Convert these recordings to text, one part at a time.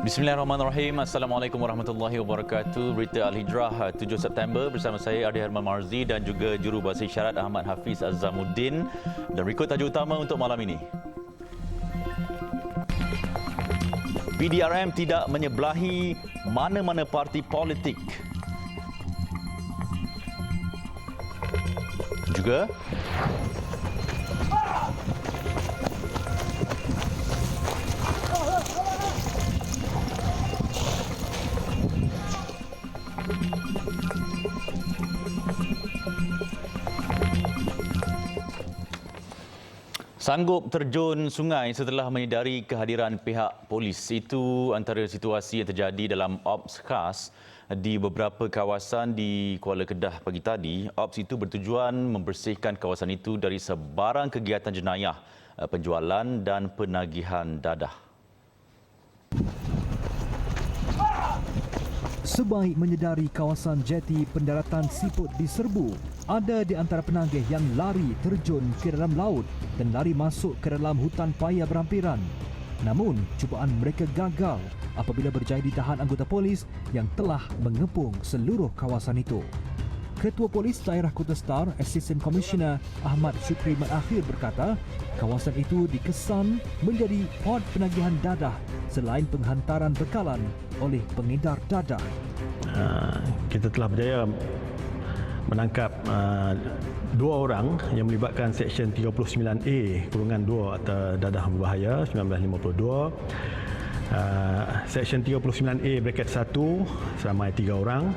Bismillahirrahmanirrahim. Assalamualaikum warahmatullahi wabarakatuh. Berita Al-Hijrah 7 September bersama saya Adi Herman Marzi dan juga jurubahasa isyarat Ahmad Hafiz Azamuddin. Dan berikut tajuk utama untuk malam ini. PDRM tidak menyebelahi mana-mana parti politik. Juga sanggup terjun sungai setelah menyedari kehadiran pihak polis. Itu antara situasi yang terjadi dalam ops khas di beberapa kawasan di Kuala Kedah pagi tadi. Ops itu bertujuan membersihkan kawasan itu dari sebarang kegiatan jenayah, penjualan dan penagihan dadah. Sebaik menyedari kawasan jeti pendaratan siput diserbu, ada di antara penagih yang lari terjun ke dalam laut dan lari masuk ke dalam hutan paya berhampiran. Namun, cubaan mereka gagal apabila berjaya ditahan anggota polis yang telah mengepung seluruh kawasan itu. Ketua Polis Daerah Kota Star, Assistant Commissioner Ahmad Shukri Madakhir berkata, kawasan itu dikesan menjadi port penagihan dadah selain penghantaran bekalan oleh pengedar dadah. Kita telah berjaya menangkap dua orang yang melibatkan Seksyen 39A kurungan 2 atau dadah berbahaya 1952. Seksyen 39A bracket 1 seramai 3 orang.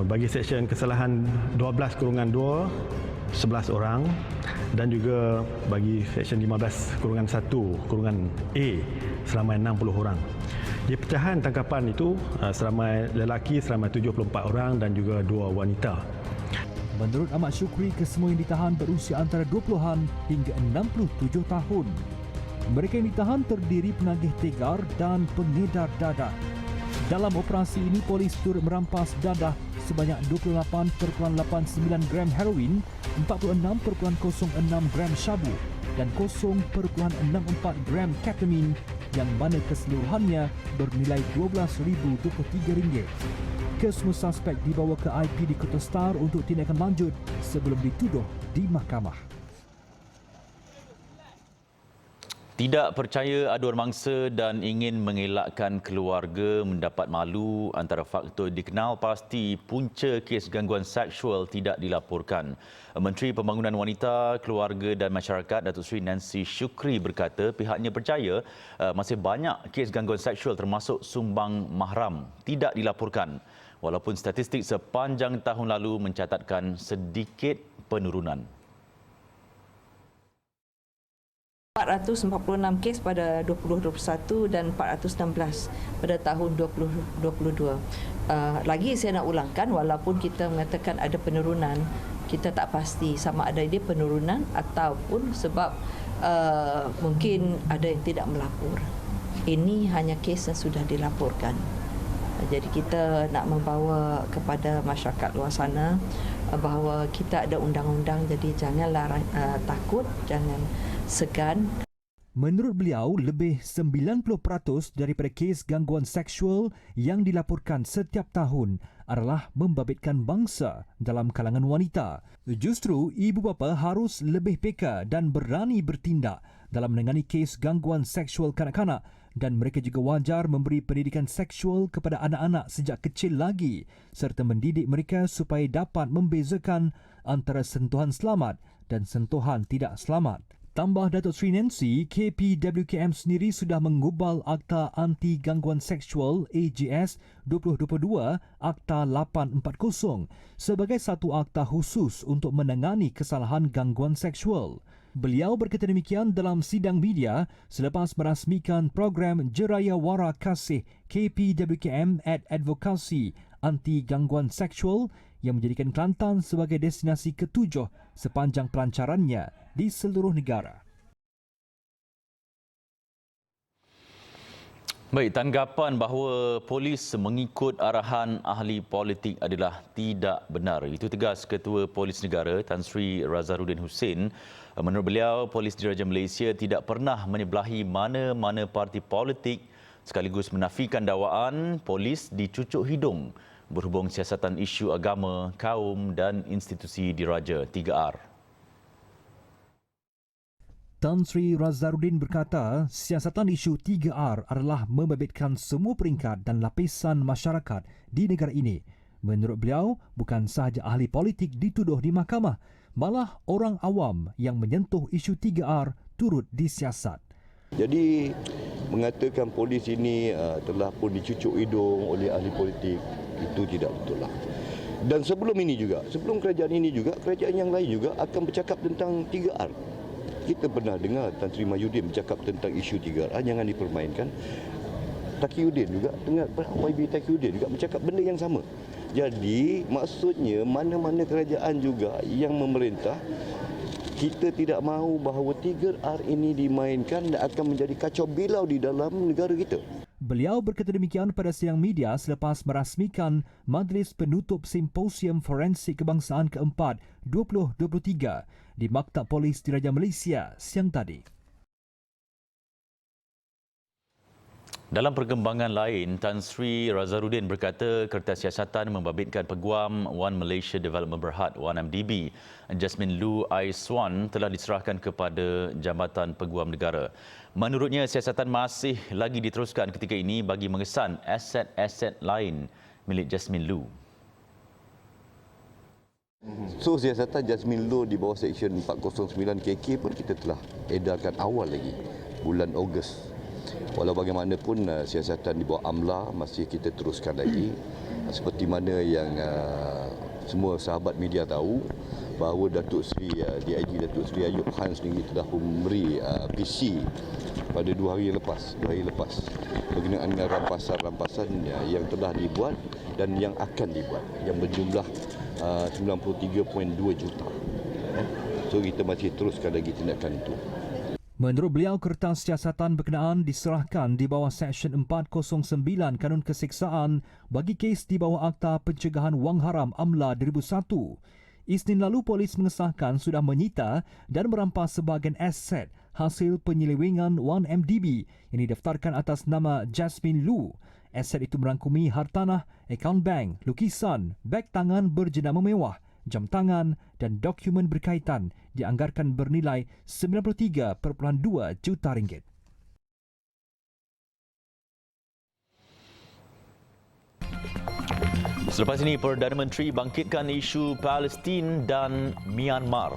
Bagi Seksyen kesalahan 12 kurungan 2 11 orang, dan juga bagi Seksyen 15 kurungan 1 kurungan A seramai 60 orang. Di pecahan tangkapan itu seramai lelaki seramai 74 orang dan juga 2 wanita. Menurut Ahmad Shukri, kesemua yang ditahan berusia antara 20-an hingga 67 tahun. Mereka yang ditahan terdiri penagih tegar dan pengedar dadah. Dalam operasi ini, polis turut merampas dadah sebanyak 28.89 gram heroin, 46.06 gram syabu dan 0.64 gram ketamin yang mana keseluruhannya bernilai RM12,023. Kesemua suspek dibawa ke IP di Kota Star untuk tindakan lanjut sebelum dituduh di mahkamah. tidak percaya aduan mangsa dan ingin mengelakkan keluarga mendapat malu antara faktor dikenal pasti punca kes gangguan seksual tidak dilaporkan. Menteri Pembangunan Wanita, Keluarga dan Masyarakat Datuk Seri Nancy Shukri berkata pihaknya percaya masih banyak kes gangguan seksual termasuk sumbang mahram tidak dilaporkan walaupun statistik sepanjang tahun lalu mencatatkan sedikit penurunan. 446 kes pada 2021 dan 416 pada tahun 2022. Lagi saya nak ulangkan, walaupun kita mengatakan ada penurunan, kita tak pasti sama ada dia penurunan ataupun sebab mungkin ada yang tidak melapor. Ini hanya kes yang sudah dilaporkan. Jadi kita nak membawa kepada masyarakat luar sana bahawa kita ada undang-undang, jadi janganlah takut, jangan segan. Menurut beliau, lebih 90% daripada kes gangguan seksual yang dilaporkan setiap tahun adalah membabitkan bangsa dalam kalangan wanita. Justru, ibu bapa harus lebih peka dan berani bertindak dalam menangani kes gangguan seksual kanak-kanak dan mereka juga wajar memberi pendidikan seksual kepada anak-anak sejak kecil lagi serta mendidik mereka supaya dapat membezakan antara sentuhan selamat dan sentuhan tidak selamat. Tambah Datuk Seri Nancy, KPWKM sendiri sudah mengubal Akta Anti Gangguan Seksual AGS 2022 Akta 840 sebagai satu akta khusus untuk menangani kesalahan gangguan seksual. Beliau berkata demikian dalam sidang media selepas merasmikan program Jeraya Wara Kasih KPWKM Advokasi Anti Gangguan Seksual yang menjadikan Kelantan sebagai destinasi ketujuh sepanjang pelancarannya di seluruh negara. Baik, tanggapan bahawa polis mengikut arahan ahli politik adalah tidak benar. Itu tegas Ketua Polis Negara Tan Sri Razarudin Hussein. Menurut beliau, polis diraja Malaysia tidak pernah menyebelahi mana-mana parti politik sekaligus menafikan dakwaan polis dicucuk hidung berhubung siasatan isu agama, kaum dan institusi diraja 3R. Tan Sri Razarudin berkata, siasatan isu 3R adalah membabitkan semua peringkat dan lapisan masyarakat di negara ini. Menurut beliau, bukan sahaja ahli politik dituduh di mahkamah, malah orang awam yang menyentuh isu 3R turut disiasat. Jadi mengatakan polis ini telah pun dicucuk hidung oleh ahli politik, itu tidak betul lah. Dan sebelum ini juga, sebelum kerajaan ini juga, kerajaan yang lain juga akan bercakap tentang 3R. Kita pernah dengar Tan Sri Mahyudin bercakap tentang isu 3R, jangan dipermainkan. Taqiyuddin juga, dengar YB Taqiyuddin juga bercakap benda yang sama. Jadi maksudnya mana-mana kerajaan juga yang memerintah, kita tidak mahu bahawa 3R ini dimainkan dan akan menjadi kacau bilau di dalam negara kita. Beliau berkata demikian pada siang media selepas merasmikan Majlis Penutup Simposium Forensik Kebangsaan keempat 2023 di Maktab Polis Diraja Malaysia siang tadi. Dalam perkembangan lain, Tan Sri Razarudin berkata kertas siasatan membabitkan Peguam One Malaysia Development Berhad 1MDB, Jasmine Loo Aiswan telah diserahkan kepada Jambatan Peguam Negara. Menurutnya, siasatan masih lagi diteruskan ketika ini bagi mengesan aset-aset lain milik Jasmine Loo. So siasatan Jasmine Loo di bawah Seksyen 409 KK pun kita telah edarkan awal lagi bulan Ogos. Walau bagaimanapun siasatan di bawah AMLA masih kita teruskan lagi. Seperti mana yang semua sahabat media tahu bahawa Datuk Seri DIG Datuk Seri Ayub Khan sendiri telah memberi PC pada 2 hari lepas berkenaan dengan rampasan-rampasan yang telah dibuat dan yang akan dibuat yang berjumlah 93.2 juta. So kita masih teruskan lagi tindakan itu. Menurut beliau, kertas siasatan berkenaan diserahkan di bawah Seksyen 409 Kanun Keseksaan bagi kes di bawah Akta Pencegahan Wang Haram AMLA 2001. Isnin lalu, polis mengesahkan sudah menyita dan merampas sebahagian aset hasil penyelewengan 1MDB yang didaftarkan atas nama Jasmine Loo. Aset itu merangkumi hartanah, akaun bank, lukisan, beg tangan berjenama mewah, jam tangan dan dokumen berkaitan dianggarkan bernilai 93.2 juta ringgit. Selepas ini, Perdana Menteri bangkitkan isu Palestin dan Myanmar.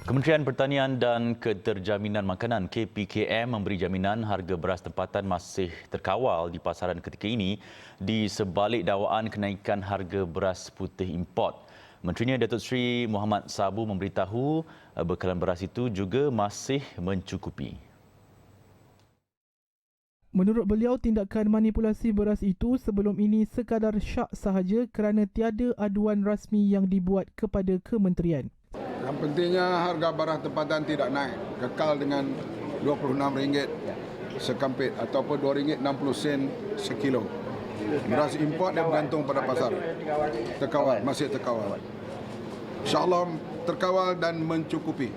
Kementerian Pertanian dan Keterjaminan Makanan KPKM memberi jaminan harga beras tempatan masih terkawal di pasaran ketika ini di sebalik dakwaan kenaikan harga beras putih import. Menterinya Datuk Seri Muhammad Sabu memberitahu bekalan beras itu juga masih mencukupi. Menurut beliau, tindakan manipulasi beras itu sebelum ini sekadar syak sahaja kerana tiada aduan rasmi yang dibuat kepada kementerian. Yang pentingnya harga barang tempatan tidak naik, kekal dengan RM26 sekampit ataupun RM2.60 sekilo. Beras import dia bergantung pada pasar. Terkawal, masih terkawal. InsyaAllah terkawal dan mencukupi.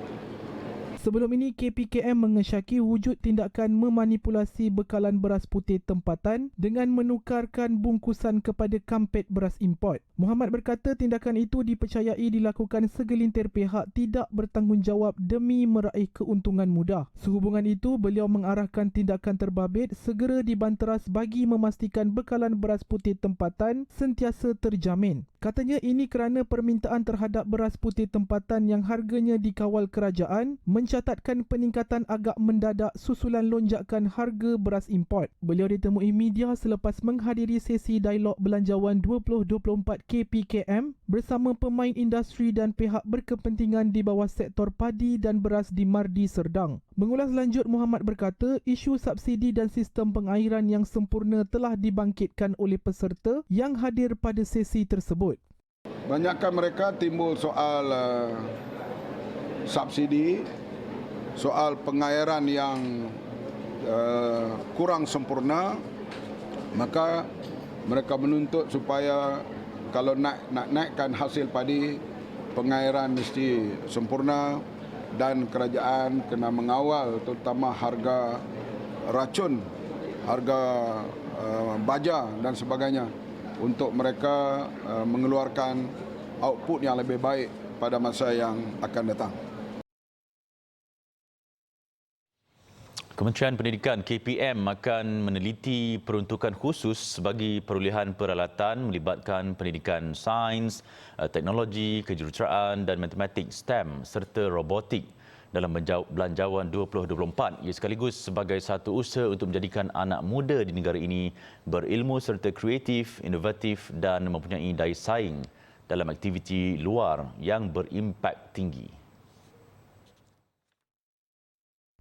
Sebelum ini, KPKM mengesyaki wujud tindakan memanipulasi bekalan beras putih tempatan dengan menukarkan bungkusan kepada kampet beras import. Muhammad berkata tindakan itu dipercayai dilakukan segelintir pihak tidak bertanggungjawab demi meraih keuntungan mudah. Sehubungan itu, beliau mengarahkan tindakan terbabit segera dibanteras bagi memastikan bekalan beras putih tempatan sentiasa terjamin. Katanya ini kerana permintaan terhadap beras putih tempatan yang harganya dikawal kerajaan mencatatkan peningkatan agak mendadak susulan lonjakan harga beras import. Beliau ditemui media selepas menghadiri sesi dialog belanjawan 2024 KPKM bersama pemain industri dan pihak berkepentingan di bawah sektor padi dan beras di Mardi Serdang. Mengulas lanjut, Muhammad berkata isu subsidi dan sistem pengairan yang sempurna telah dibangkitkan oleh peserta yang hadir pada sesi tersebut. Banyakkan mereka timbul soal subsidi, soal pengairan yang kurang sempurna, maka mereka menuntut supaya kalau nak naikkan hasil padi pengairan mesti sempurna dan kerajaan kena mengawal terutama harga racun, harga baja dan sebagainya untuk mereka mengeluarkan output yang lebih baik pada masa yang akan datang. Kementerian Pendidikan KPM akan meneliti peruntukan khusus bagi perolehan peralatan melibatkan pendidikan sains, teknologi, kejuruteraan dan matematik STEM serta robotik dalam Belanjawan 2024. Ia sekaligus sebagai satu usaha untuk menjadikan anak muda di negara ini berilmu serta kreatif, inovatif dan mempunyai daya saing dalam aktiviti luar yang berimpak tinggi.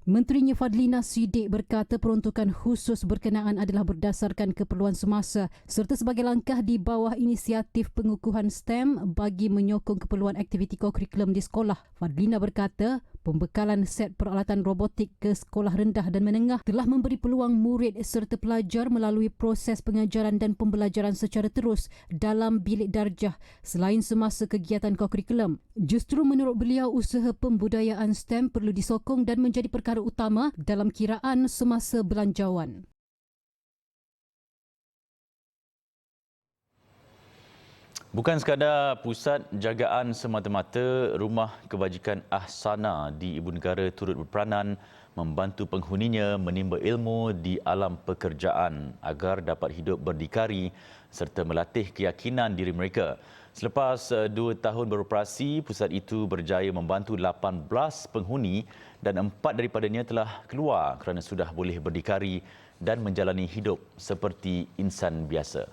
Menterinya Fadlina Siddiq berkata peruntukan khusus berkenaan adalah berdasarkan keperluan semasa serta sebagai langkah di bawah inisiatif pengukuhan STEM bagi menyokong keperluan aktiviti kurikulum di sekolah. Fadlina berkata pembekalan set peralatan robotik ke sekolah rendah dan menengah telah memberi peluang murid serta pelajar melalui proses pengajaran dan pembelajaran secara terus dalam bilik darjah selain semasa kegiatan kurikulum. Justru menurut beliau usaha pembudayaan STEM perlu disokong dan menjadi perkara utama dalam kiraan semasa belanjawan. Bukan sekadar pusat jagaan semata-mata, Rumah Kebajikan Ahsana di Ibu Negara turut berperanan membantu penghuninya menimba ilmu di alam pekerjaan agar dapat hidup berdikari serta melatih keyakinan diri mereka. Selepas 2 tahun beroperasi, pusat itu berjaya membantu 18 penghuni dan 4 daripadanya telah keluar kerana sudah boleh berdikari dan menjalani hidup seperti insan biasa.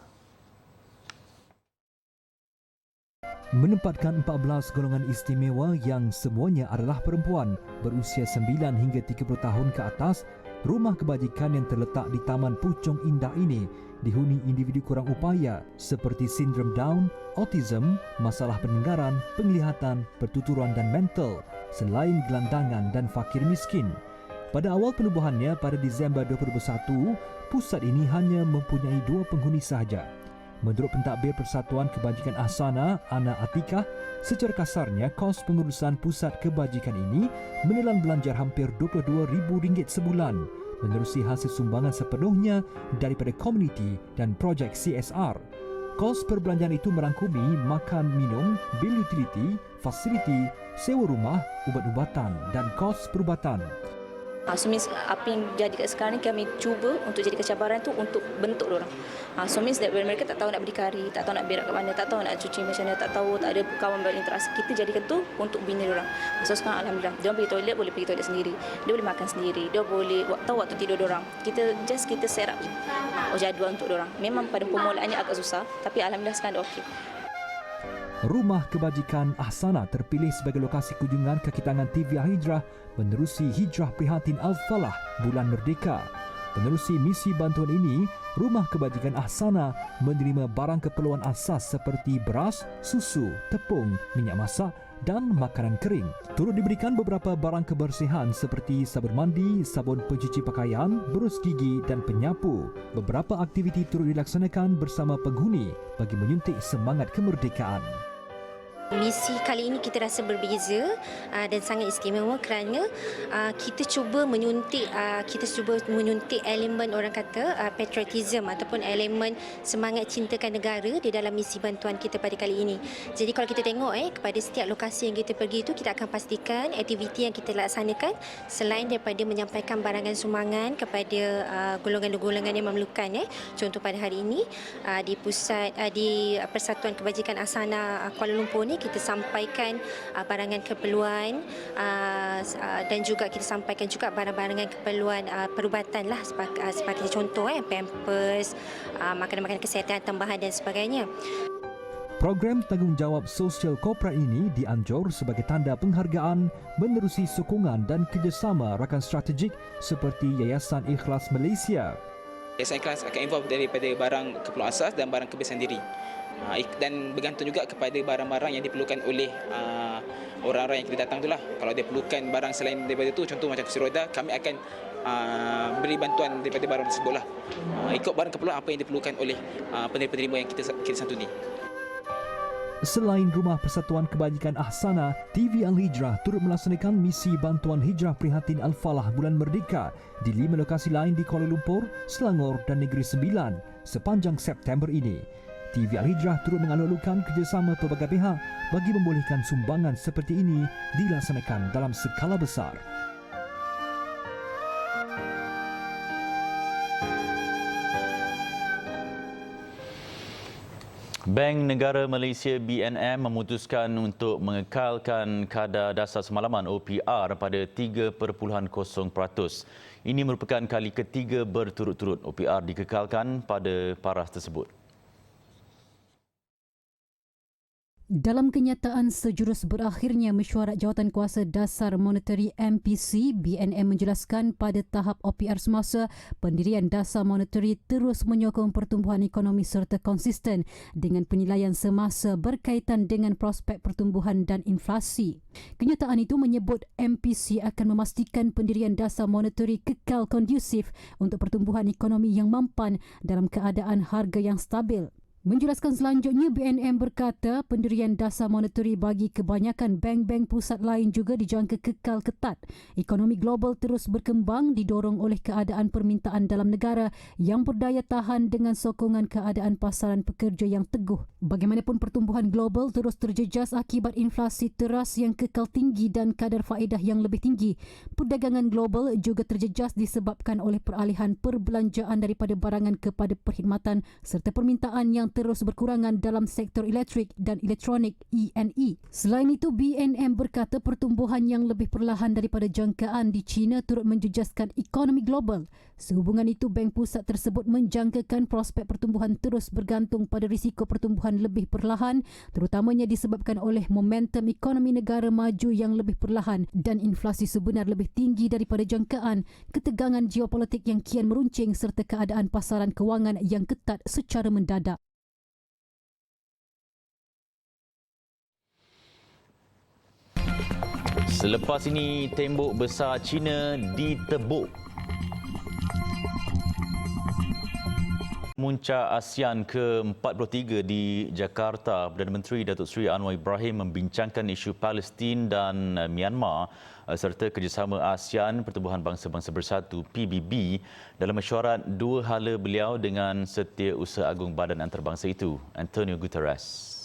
Menempatkan 14 golongan istimewa yang semuanya adalah perempuan berusia 9 hingga 30 tahun ke atas, rumah kebajikan yang terletak di Taman Puchong Indah ini dihuni individu kurang upaya seperti sindrom Down, autism, masalah pendengaran, penglihatan, pertuturan dan mental, selain gelandangan dan fakir miskin. Pada awal penubuhannya pada Disember 2021, pusat ini hanya mempunyai 2 penghuni sahaja. Menurut pentadbir Persatuan Kebajikan Ahsana, Ana Atikah, secara kasarnya kos pengurusan pusat kebajikan ini menelan belanjar hampir RM22,000 sebulan, menerusi hasil sumbangan sepenuhnya daripada komuniti dan projek CSR. Kos perbelanjaan itu merangkumi makan minum, bil utiliti, fasiliti, sewa rumah, ubat-ubatan dan kos perubatan. So means apa yang jadi kat sekarang ni kami cuba untuk jadi cabaran tu untuk bentuk diorang. So means that when mereka tak tahu nak berdikari, tak tahu nak berak kat mana, tak tahu nak cuci macam mana, tak tahu, tak ada kawan berinteraksi, kita jadikan tu untuk bina diorang. So sekarang alhamdulillah, diorang pergi toilet boleh pergi toilet sendiri, dia boleh makan sendiri, dia boleh tahu waktu tidur diorang. Kita set up je jadual untuk diorang. Memang pada permulaannya agak susah, tapi alhamdulillah sekarang dah okey. Rumah Kebajikan Ahsana terpilih sebagai lokasi kunjungan kaki tangan TV Al-Hijrah menerusi Hijrah Prihatin Al-Falah Bulan Merdeka. Menerusi misi bantuan ini, Rumah Kebajikan Ahsana menerima barang keperluan asas seperti beras, susu, tepung, minyak masak dan makanan kering. Turut diberikan beberapa barang kebersihan seperti sabun mandi, sabun pencuci pakaian, berus gigi dan penyapu. Beberapa aktiviti turut dilaksanakan bersama penghuni bagi menyuntik semangat kemerdekaan. Misi kali ini kita rasa berbeza dan sangat istimewa kerana kita cuba menyuntik elemen orang kata patriotism ataupun elemen semangat cintakan negara di dalam misi bantuan kita pada kali ini. Jadi kalau kita tengok kepada setiap lokasi yang kita pergi itu, kita akan pastikan aktiviti yang kita laksanakan selain daripada menyampaikan barangan sumbangan kepada golongan-golongan yang memerlukan. Contoh pada hari ini di Persatuan Kebajikan Ahsana Kuala Lumpur ni kita sampaikan barangan keperluan dan juga kita sampaikan juga barang-barangan keperluan perubatan lah sebagai contoh pampers, makanan-makanan kesihatan tambahan dan sebagainya. Program tanggungjawab sosial korporat ini dianjur sebagai tanda penghargaan menerusi sokongan dan kerjasama rakan strategik seperti Yayasan Ikhlas Malaysia. Yayasan Ikhlas akan involve daripada barang keperluan asas dan barang kebiasaan diri. Dan bergantung juga kepada barang-barang yang diperlukan oleh orang-orang yang kita datang itulah. Kalau dia perlukan barang selain daripada itu, contoh macam kursi roda, kami akan beri bantuan daripada barang tersebutlah. Ikut barang keperluan apa yang diperlukan oleh penerima-penerima yang kita santuni. Selain Rumah Persatuan Kebajikan Ahsana, TV Al-Hijrah turut melaksanakan misi bantuan hijrah prihatin Al-Falah Bulan Merdeka di 5 lokasi lain di Kuala Lumpur, Selangor dan Negeri Sembilan sepanjang September ini. TV Al-Hijrah turut mengalu-alukan kerjasama pelbagai pihak bagi membolehkan sumbangan seperti ini dilaksanakan dalam skala besar. Bank Negara Malaysia BNM memutuskan untuk mengekalkan kadar dasar semalaman OPR pada 3.0%. Ini merupakan kali ketiga berturut-turut OPR dikekalkan pada paras tersebut. Dalam kenyataan sejurus berakhirnya mesyuarat Jawatankuasa Dasar Monetary MPC, BNM menjelaskan pada tahap OPR semasa, pendirian dasar monetary terus menyokong pertumbuhan ekonomi serta konsisten dengan penilaian semasa berkaitan dengan prospek pertumbuhan dan inflasi. Kenyataan itu menyebut MPC akan memastikan pendirian dasar monetary kekal kondusif untuk pertumbuhan ekonomi yang mampan dalam keadaan harga yang stabil. Menjelaskan selanjutnya, BNM berkata pendirian dasar monetary bagi kebanyakan bank-bank pusat lain juga dijangka kekal ketat. Ekonomi global terus berkembang didorong oleh keadaan permintaan dalam negara yang berdaya tahan dengan sokongan keadaan pasaran pekerja yang teguh. Bagaimanapun pertumbuhan global terus terjejas akibat inflasi teras yang kekal tinggi dan kadar faedah yang lebih tinggi. Perdagangan global juga terjejas disebabkan oleh peralihan perbelanjaan daripada barangan kepada perkhidmatan serta permintaan yang terus berkurangan dalam sektor elektrik dan elektronik E&E. Selain itu, BNM berkata pertumbuhan yang lebih perlahan daripada jangkaan di China turut menjejaskan ekonomi global. Sehubungan itu, bank pusat tersebut menjangkakan prospek pertumbuhan terus bergantung pada risiko pertumbuhan lebih perlahan, terutamanya disebabkan oleh momentum ekonomi negara maju yang lebih perlahan dan inflasi sebenar lebih tinggi daripada jangkaan, ketegangan geopolitik yang kian meruncing serta keadaan pasaran kewangan yang ketat secara mendadak. Selepas ini, tembok besar China ditebuk. Muncak ASEAN ke-43 di Jakarta, Perdana Menteri Datuk Seri Anwar Ibrahim membincangkan isu Palestin dan Myanmar serta kerjasama ASEAN Pertubuhan Bangsa-Bangsa Bersatu PBB dalam mesyuarat dua hala beliau dengan Setiausaha Agung Badan Antarabangsa itu, Antonio Guterres.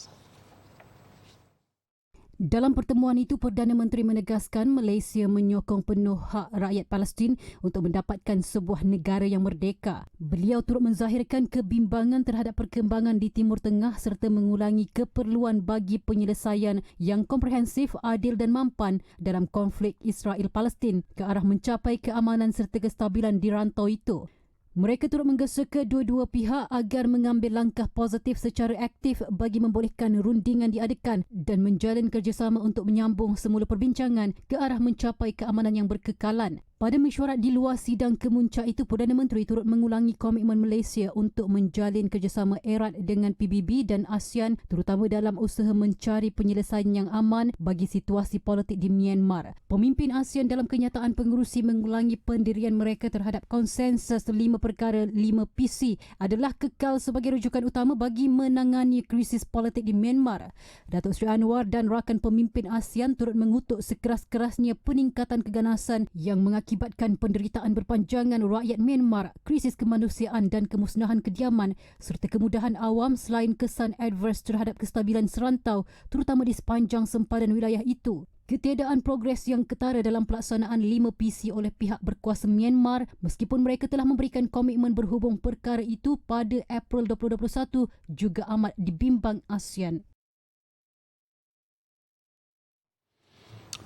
Dalam pertemuan itu, Perdana Menteri menegaskan Malaysia menyokong penuh hak rakyat Palestin untuk mendapatkan sebuah negara yang merdeka. Beliau turut menzahirkan kebimbangan terhadap perkembangan di Timur Tengah serta mengulangi keperluan bagi penyelesaian yang komprehensif, adil dan mampan dalam konflik Israel-Palestin ke arah mencapai keamanan serta kestabilan di rantau itu. Mereka turut menggesa kedua-dua pihak agar mengambil langkah positif secara aktif bagi membolehkan rundingan diadakan dan menjalin kerjasama untuk menyambung semula perbincangan ke arah mencapai keamanan yang berkekalan. Pada mesyuarat di luar sidang kemuncak itu, Perdana Menteri turut mengulangi komitmen Malaysia untuk menjalin kerjasama erat dengan PBB dan ASEAN terutama dalam usaha mencari penyelesaian yang aman bagi situasi politik di Myanmar. Pemimpin ASEAN dalam kenyataan pengerusi mengulangi pendirian mereka terhadap konsensus 5 perkara 5PC adalah kekal sebagai rujukan utama bagi menangani krisis politik di Myanmar. Datuk Seri Anwar dan rakan pemimpin ASEAN turut mengutuk sekeras-kerasnya peningkatan keganasan yang mengakibatkan penderitaan berpanjangan rakyat Myanmar, krisis kemanusiaan dan kemusnahan kediaman serta kemudahan awam selain kesan adverse terhadap kestabilan serantau terutama di sepanjang sempadan wilayah itu. Ketiadaan progres yang ketara dalam pelaksanaan 5PC oleh pihak berkuasa Myanmar meskipun mereka telah memberikan komitmen berhubung perkara itu pada April 2021 juga amat dibimbang ASEAN.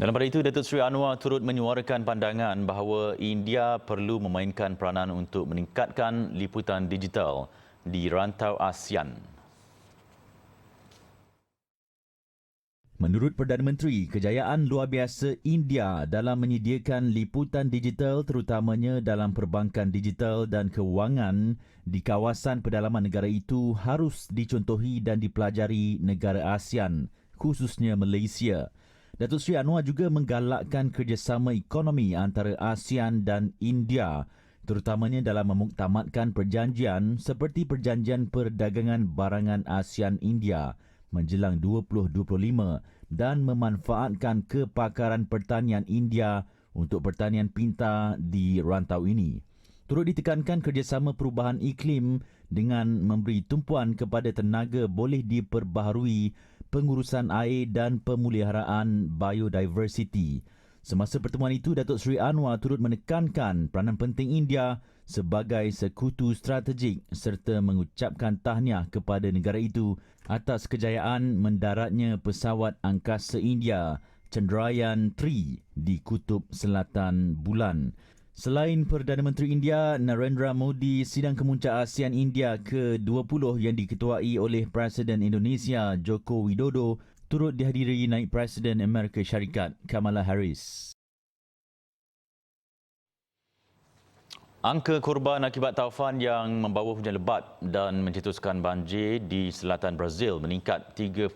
Dalam pada itu, Datuk Seri Anwar turut menyuarakan pandangan bahawa India perlu memainkan peranan untuk meningkatkan liputan digital di rantau ASEAN. Menurut Perdana Menteri, kejayaan luar biasa India dalam menyediakan liputan digital terutamanya dalam perbankan digital dan kewangan di kawasan pedalaman negara itu harus dicontohi dan dipelajari negara ASEAN, khususnya Malaysia. Datuk Seri Anwar juga menggalakkan kerjasama ekonomi antara ASEAN dan India, terutamanya dalam memuktamadkan perjanjian seperti Perjanjian Perdagangan Barangan ASEAN-India menjelang 2025 dan memanfaatkan kepakaran pertanian India untuk pertanian pintar di rantau ini. Turut ditekankan kerjasama perubahan iklim dengan memberi tumpuan kepada tenaga boleh diperbaharui, pengurusan air dan pemeliharaan biodiversiti. Semasa pertemuan itu, Datuk Seri Anwar turut menekankan peranan penting India sebagai sekutu strategik serta mengucapkan tahniah kepada negara itu atas kejayaan mendaratnya pesawat angkasa India Chandrayaan-3 di Kutub Selatan Bulan. Selain Perdana Menteri India Narendra Modi, sidang kemuncak ASEAN India ke-20 yang diketuai oleh Presiden Indonesia Joko Widodo turut dihadiri Naib Presiden Amerika Syarikat Kamala Harris. Angka korban akibat taufan yang membawa hujan lebat dan mencetuskan banjir di selatan Brazil meningkat 36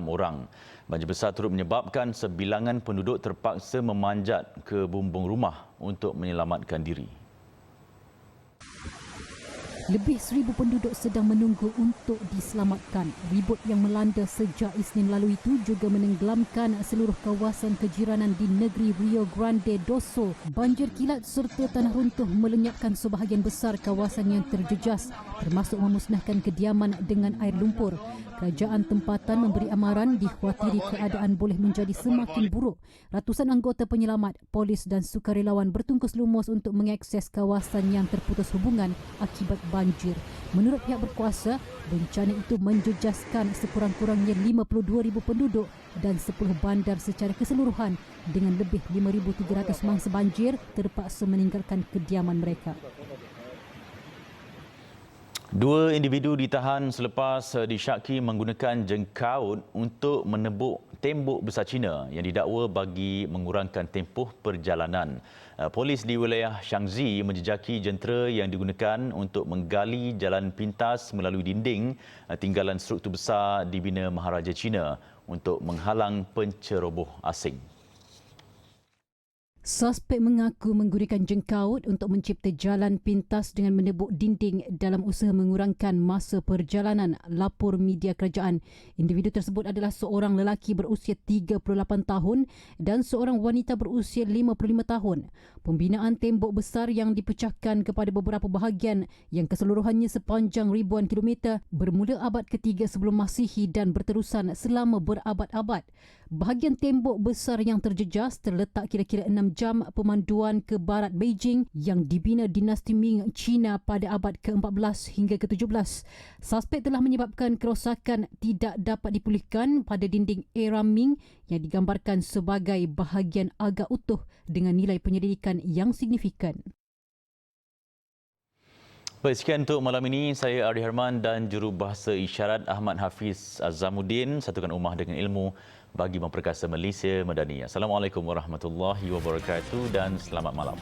orang. Banjir besar turut menyebabkan sebilangan penduduk terpaksa memanjat ke bumbung rumah untuk menyelamatkan diri. Lebih 1,000 penduduk sedang menunggu untuk diselamatkan. Ribut yang melanda sejak Isnin lalu itu juga menenggelamkan seluruh kawasan kejiranan di negeri Rio Grande do Sul. Banjir kilat serta tanah runtuh melenyapkan sebahagian besar kawasan yang terjejas, termasuk memusnahkan kediaman dengan air lumpur. Kerajaan tempatan memberi amaran dikhawatiri keadaan boleh menjadi semakin buruk. Ratusan anggota penyelamat, polis dan sukarelawan bertungkus lumus untuk mengakses kawasan yang terputus hubungan akibat banjir. Menurut pihak berkuasa, bencana itu menjejaskan sekurang-kurangnya 52,000 penduduk dan 10 bandar secara keseluruhan dengan lebih 5,300 mangsa banjir terpaksa meninggalkan kediaman mereka. 2 individu ditahan selepas disyaki menggunakan jengkaut untuk menebuk tembok besar China yang didakwa bagi mengurangkan tempoh perjalanan. Polis di wilayah Shaanxi menjejaki jentera yang digunakan untuk menggali jalan pintas melalui dinding tinggalan struktur besar dibina Maharaja China untuk menghalang penceroboh asing. Suspek mengaku menggunakan jengkaut untuk mencipta jalan pintas dengan menebuk dinding dalam usaha mengurangkan masa perjalanan, lapor media kerajaan. Individu tersebut adalah seorang lelaki berusia 38 tahun dan seorang wanita berusia 55 tahun. Pembinaan tembok besar yang dipecahkan kepada beberapa bahagian yang keseluruhannya sepanjang ribuan kilometer bermula abad ketiga sebelum Masihi dan berterusan selama berabad-abad. Bahagian tembok besar yang terjejas terletak kira-kira 6 jam pemanduan ke barat Beijing yang dibina dinasti Ming China pada abad ke-14 hingga ke-17. Suspek telah menyebabkan kerosakan tidak dapat dipulihkan pada dinding era Ming yang digambarkan sebagai bahagian agak utuh dengan nilai penyelidikan yang signifikan. Baik, sekian untuk malam ini. Saya Ari Herman dan jurubahasa isyarat Ahmad Hafiz Azamuddin. Satukan ummah dengan ilmu bagi memperkasa Malaysia Madani. Assalamualaikum warahmatullahi wabarakatuh dan selamat malam.